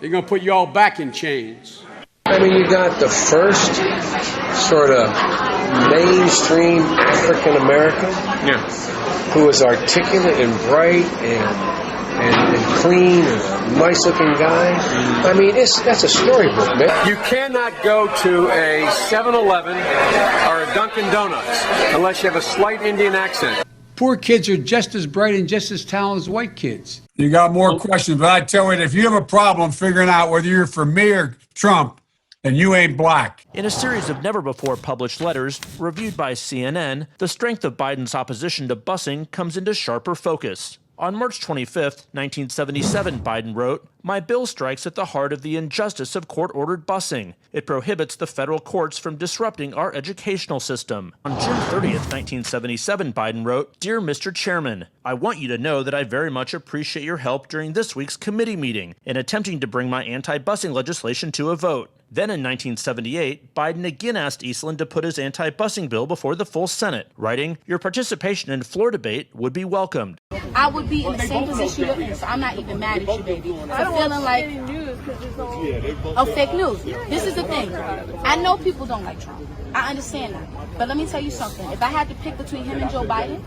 They're going to put you all back in chains. I mean, you got the first sort of mainstream African American who is articulate and bright and clean and a nice-looking guy. I mean, that's a storybook, man. You cannot go to a 7-Eleven or a Dunkin' Donuts unless you have a slight Indian accent. Poor kids are just as bright and just as talented as white kids. You got more questions, but I tell you, if you have a problem figuring out whether you're for me or Trump, then you ain't black. In a series of never-before-published letters reviewed by CNN, the strength of Biden's opposition to busing comes into sharper focus. On March 25, 1977, Biden wrote, "My bill strikes at the heart of the injustice of court-ordered busing. It prohibits the federal courts from disrupting our educational system." On June 30, 1977, Biden wrote, "Dear Mr. Chairman, I want you to know that I very much appreciate your help during this week's committee meeting in attempting to bring my anti-busing legislation to a vote." Then in 1978, Biden again asked Eastland to put his anti-busing bill before the full Senate, writing, "Your participation in floor debate would be welcomed." I would be in the same position you're in, so I'm not even mad at you, baby. For feeling like, fake news. This is the thing. I know people don't like Trump. I understand that. But let me tell you something. If I had to pick between him and Joe Biden,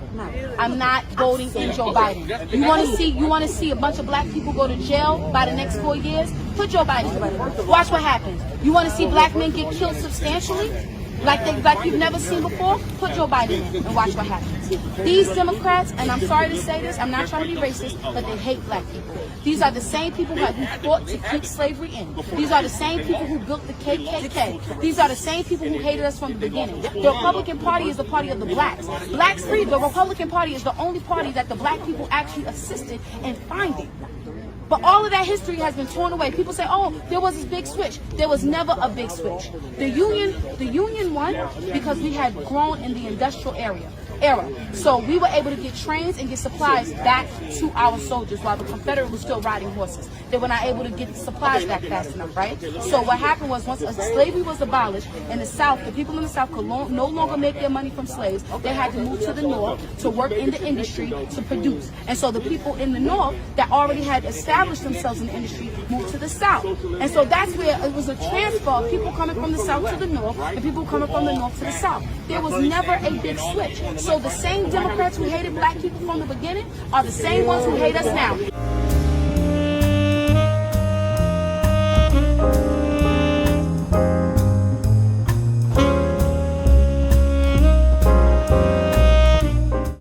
I'm not voting in Joe Biden. You want to see a bunch of black people go to jail by the next 4 years? Put Joe Biden in. Watch what happens. You want to see black men get killed substantially? Like you've never seen before? Put Joe Biden in and watch what happens. These Democrats, and I'm sorry to say this, I'm not trying to be racist, but they hate black people. These are the same people who fought to keep slavery in. These are the same people who built the KKK. These are the same people who hated us from the beginning. The Republican Party is the party of the blacks. Blacks free, the Republican Party is the only party that the black people actually assisted in finding. But all of that history has been torn away. People say, oh, there was this big switch. There was never a big switch. The Union won because we had grown in the industrial era. So we were able to get trains and get supplies back to our soldiers while the Confederates were still riding horses. They were not able to get the supplies back fast enough, right? So what happened was once slavery was abolished in the South, the people in the South could no longer make their money from slaves. They had to move to the North to work in the industry to produce. And so the people in the North that already had established themselves in the industry moved to the South. And so that's where it was a transfer of people coming from the South to the North and people coming from the North to the South. There was never a big switch. So the same Democrats who hated black people from the beginning are the same ones who hate us now.